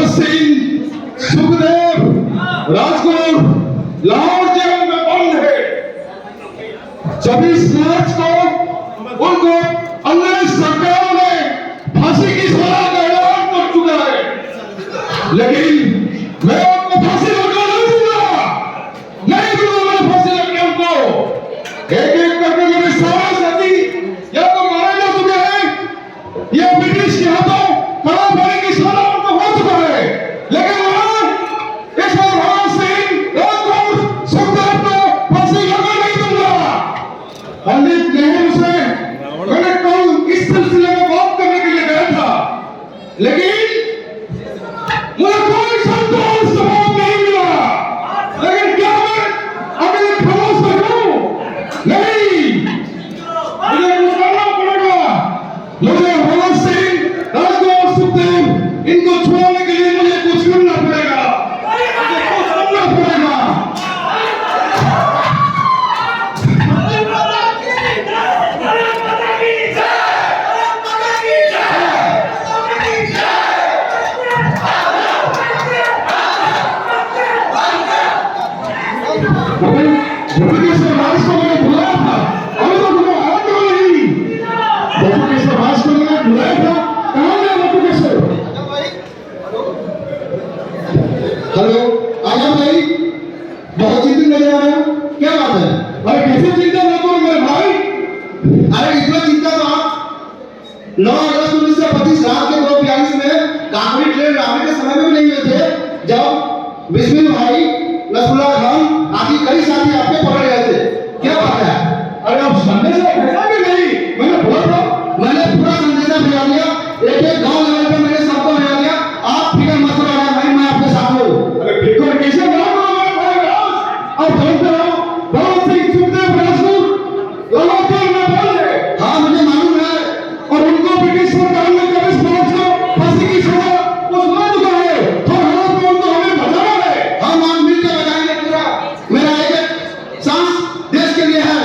Bhagat Singh, Sukhdev, Rajguru Lahore jail में बंद है। 24 मार्च को उनको अंग्रेज सरकार ने फांसी की सजा का ऐलान कर चुका है, लेकिन मैं आपको फांसी लगा नहीं दूंगा, नहीं दूंगा मैं फांसी लगने उनको। एक एक करके मेरे 16 साथी या तो मारे जा चुके हैं या ब्रिटिश के हाथों कड़ा पड़ने की सजा उनको हो चुका है, लेकिन इस बार भगत सिंह, राजगुरु, सुखदेव को फांसी लगा नहीं दूंगा। पंडित नेहरू से मैंने कल इस सिलसिले में बात करने के लिए गया था, लेकिन मुझे कोई संतोष जवाब नहीं मिला। लेकिन क्या मैं अभी खामोश रहूं? नहीं, मुझे कुछ करना पड़ेगा। मुझे भगत सिंह, राजगुरु, सुखदेव इनको छुड़ाने के लिए मुझे कुछ करना पड़ेगा, मुझे कुछ करना पड़ेगा। हेलो, आजा भाई, बहुत चिंतित नजर आ रहे हो, क्या बात है? अरे कैसे चिंता ना करो मेरे भाई। अरे इतना चिंता तो आप 9 अगस्त 1925 रात के 2:42 में काकोरी ट्रेन रावण के समय में भी नहीं हुए थे, जब बिस्मिल भाई, नसरुल्लाह खान आदि कई साथी आपके पकड़ गए थे। क्या बात है? अरे अब संदेशा भेजा कि नहीं? मैंने बोला था, मैंने पूरा संदेशा भेजा दिया, एक-एक गांव लेवल पे मैंने सबको भेजा दिया। आप फिक्र मत करो भाई, मैं आपके साथ हूं। अरे फिक्र कैसे ना करो मेरे भाई राज? अब जानते हो भगत सिंह, सुखदेव, राजगुरु लाहौर जेल में बंद है। हाँ मुझे मालूम है, और उनको ब्रिटिश सरकार ने 24 मार्च को फांसी की सजा सुना चुका है। तो हालात में उनको हमें बचाना है। हम आज मिलकर बचाएंगे पूरा। मेरा एक सांस देश के लिए है।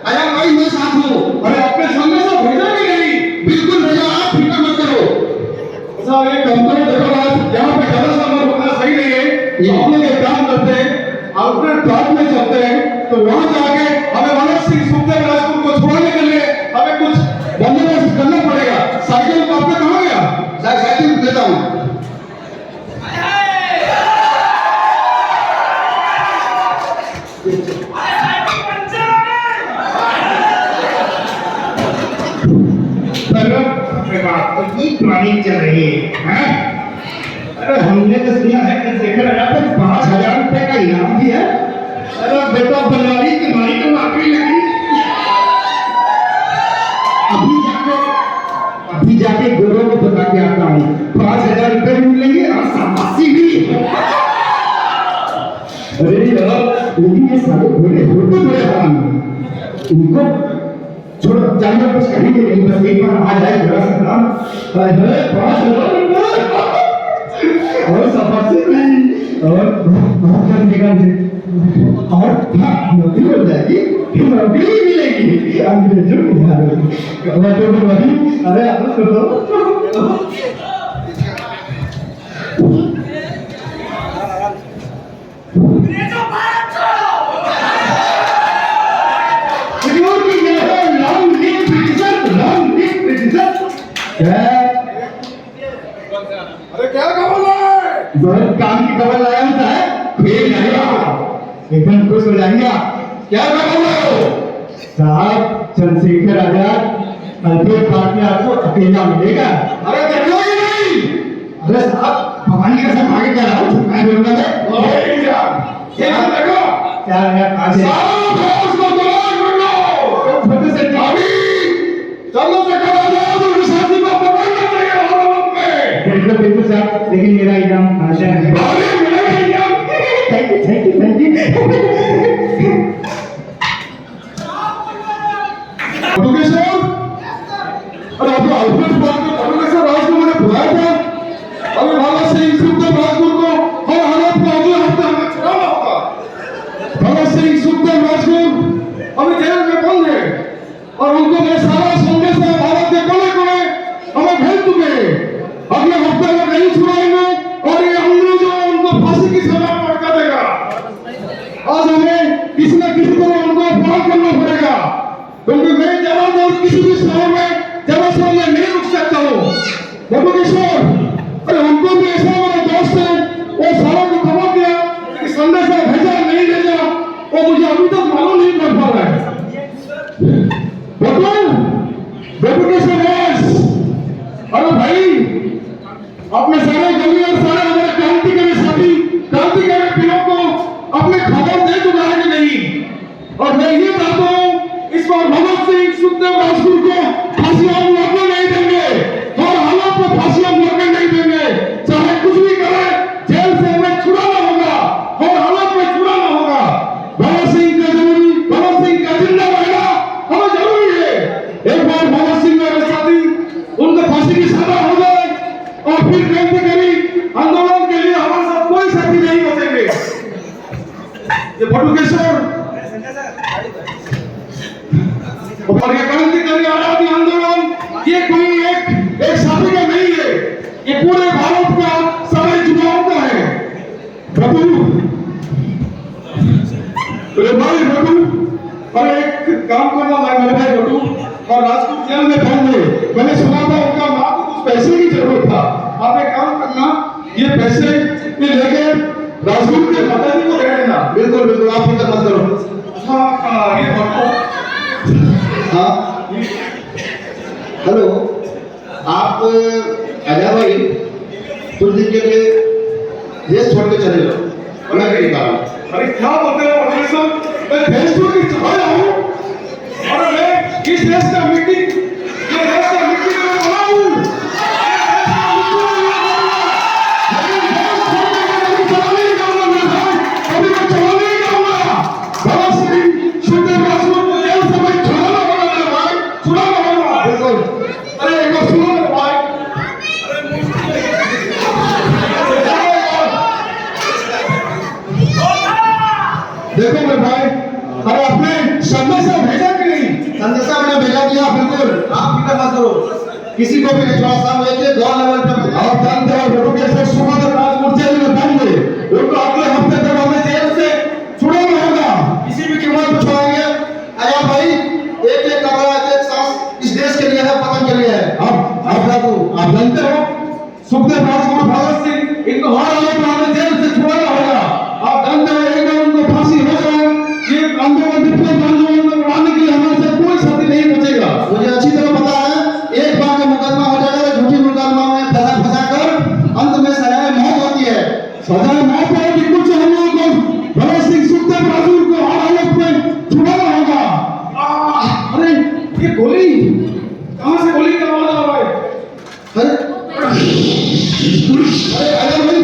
अरे भाई मैं साथ हूँ। अरे आपने संदेशा भेजा कि नहीं? बिल्कुल भेजा, आप फिक्र मत करो। साहब एक काम करो, देखो आज यहाँ पे ज्यादा समय रुकना सही नहीं है। आप लोग एक काम करते हैं, आउटलेट पार्क में चलते हैं, तो वहाँ जाके हमें भगत सिंह, सुखदेव, राजगुरु को छुड़ाने के लिए हमें कुछ बंदोबस्त करना पड़ेगा। साइकिल को आपने कहाँ गया? साइकिल देता हूँ। पुरानी चल रही है। अरे हमने तो सुना है कि शेखर आया तो 5000 रुपए का इनाम भी है। अरे बेटा बनवारी तुम्हारी तो नौकरी लगी। अभी जाके गुरु को बता के आता हूँ, 5000 रुपए भी मिलेंगे और शाबाशी भी। अरे यार, लेकिन ये सारे घोड़े होते बड़े हराम हैं। इनको छोड़ो, जानवर कुछ कहेंगे नहीं, बस एक बार आ जाए बड़ा सा काम। अरे 5000 और शाबाशी नहीं, और बहुत करने और नौकरी हो जाएगी, फिर नौकरी मिलेगी अंग्रेजों की भारत। अरे आप अरे क्या खबर है? बहुत काम की खबर लाया होता है, फिर नहीं एकदम खुश हो जाएंगे। क्या खबर है? साहब चंद्रशेखर आजाद अल्पेट पार्क में आपको अकेला मिलेगा। अरे देखो ही नहीं। अरे साहब भगवान की कसम आगे क्या रहा हूँ, मैं बोलूँगा क्या देखो क्या है आज उसको तलाश कर लो। छोटे से अभी चलो से करा जाओ तो साथी को पकड़ना चाहिए हालत में। बिल्कुल साहब, लेकिन मेरा इनाम आ जाए। अरे मेरा इनाम thank you thank you thank you. Professor, अरे आप अल्फ्रेड पार्क के प्रोफेसर राज को मैंने बुलाया था। अभी भगत सिंह, सुखदेव, राजगुरु को हर हालत में अगले हफ्ते हमें छुड़ाना होगा। भगत सिंह, सुखदेव, राजगुरु अभी जेल में बंद है, और उनको मैं सारा संदेश भारत के कोने कोने हमें भेज चुके हैं। अगले हफ्ते में नहीं छुड़ाएंगे, और ये करना पड़ेगा, क्योंकि मैं जवान और किसी भी शहर में जब से मैं नहीं रुक सकता हूँ। बाबू किशोर, अरे उनको भी ऐसा मेरा दोस्त है, वो सारा को खबर दिया कि संदेशा भेजा नहीं भेजा, वो मुझे अभी तक मालूम नहीं कर पा रहा है। बाबू किशोर, अरे भाई, अपने सारे गली और सारे हमारे क्रांतिकारी साथी, क्रांतिकारी पीरों को अपने खबर दे चुका है कि नहीं? और मैं ये चाहता हूँ, इस बार भगत सिंह, सुखदेव, राजगुरु को फांसी हम लगने नहीं देंगे, और हालात में फांसी हम लगने नहीं देंगे। चाहे कुछ भी करे, जेल से हमें छुड़ाना होगा, और हालात में छुड़ाना होगा। भगत सिंह का जरूरी, भगत सिंह का जिंदा रहना हमें जरूरी है। एक बार भगत सिंह मेरे साथी, उनको फांसी की सजा हो जाए, और फिर क्रांतिकारी आंदोलन के लिए हमारे साथ कोई साथी नहीं बचेंगे। ये बटुकेश्वर और ये क्रांतिकारी आजादी आंदोलन, ये कोई एक साथी का नहीं है, ये पूरे भारत का, सारे युवाओं का है। प्रभु, अरे भाई प्रभु, और एक काम करना है मेरे भाई प्रभु, और राजपूत जेल में बंद है। मैंने सुना था उनका माँ को कुछ पैसे की जरूरत था। आप एक काम करना, ये पैसे ये लेके राजपूत के माताजी को दे देना। बिल्कुल बिल्कुल, आप फिक्र मत करो। हाँ, ये बताओ। हाँ, हेलो, आप अजय भाई कुछ दिन के लिए देश छोड़ के चले जाओ, मैं कहीं निकाला। अरे क्या बोलते हो प्रोफेसर, मैं देश छोड़ के चला जाऊँ? अरे मैं इस देश का मिट्टी, ये देश का मिट्टी में बना हूँ। देखो मेरे भाई, अरे आपने संदेशा भेजा कि नहीं? संदेशा मैंने भेजा दिया, बिल्कुल, आप फिक्र मत करो, किसी को भी नहीं छोड़ा। सब एक दो लेवल पे आप जानते हो, देखो कैसे सुमन राजपूत जेल में बंद है, उनको अगले हफ्ते तक हमें जेल से छुड़ाना होगा, किसी भी कीमत पर छुड़ाएंगे। अया भाई, एक एक कमरा, एक सांस इस देश के लिए है, पतन के लिए है। अब आप जानते हो, सुखदेव, राजगुरु, भगत सिंह, इनको हर हालत में हमें जेल से छुड़ाना होगा। आप जानते हो, एक बार उनको फांसी हो जाए, ये आंदोलन विप्लव आंदोलन में उड़ाने के लिए हमारे से कोई साथी नहीं बचेगा। मुझे अच्छी तरह पता है, एक बार का मुकदमा हो जाएगा, झूठी मुकदमा में फंसा कर अंत में सजाए मौत होती है। सजाए मौत होगी, कुछ हम लोगों को भगत सिंह, सुखदेव, राजगुरु को हर हालत में छुड़ाना होगा। अरे ये गोली कहां से, गोली का आवाज आ रहा है? अरे अरे भाई, अरे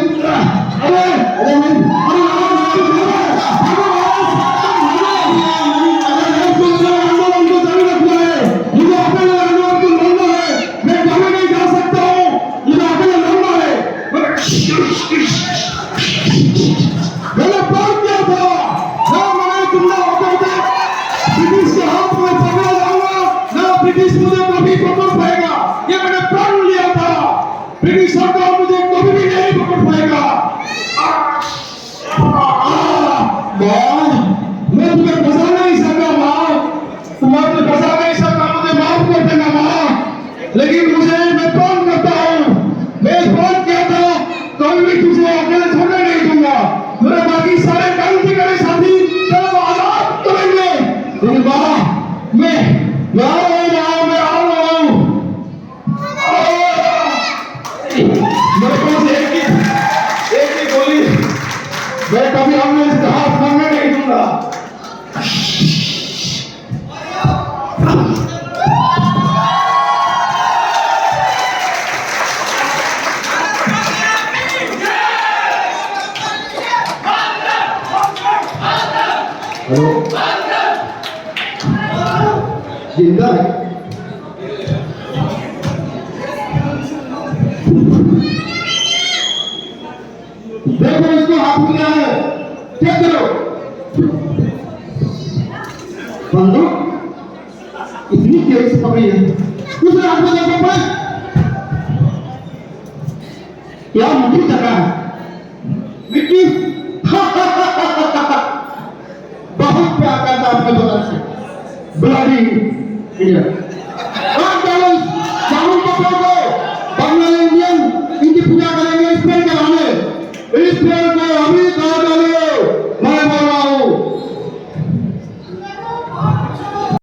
ब्रिटिश सरकार मुझे कभी भी नहीं पकड़ पाएगा। मैं तुम्हें फंसा नहीं सका माँ, तुम्हें फंसा नहीं सका, मुझे माफ कर देना माँ, लेकिन मैं प्रण करता हूँ, मैं प्रण किया था कभी भी तुझे अकेले छोड़ने नहीं दूंगा। मेरे बाकी सारे क्रांतिकारी साथी तेरे आजाद करेंगे, लेकिन माँ मैं आ रहा हूँ, मेरे पास एक ही गोली, मैं कभी हमने इसका हाथ मांगने नहीं दूंगा। हेलो, जिंदा है? देखो इसको हाथ मिला है, चेक करो। बंदूक इतनी तेज से पकड़ी है, दूसरे हाथ में देखो भाई, क्या मिट्टी जगह है, मिट्टी बहुत प्यार करता आपने बता से। Bloody India. और बैलेंस चावल कपड़ों को बंगाली इंडियन इनकी पूजा करेंगे इस पेड़ के बहाने, इस पेड़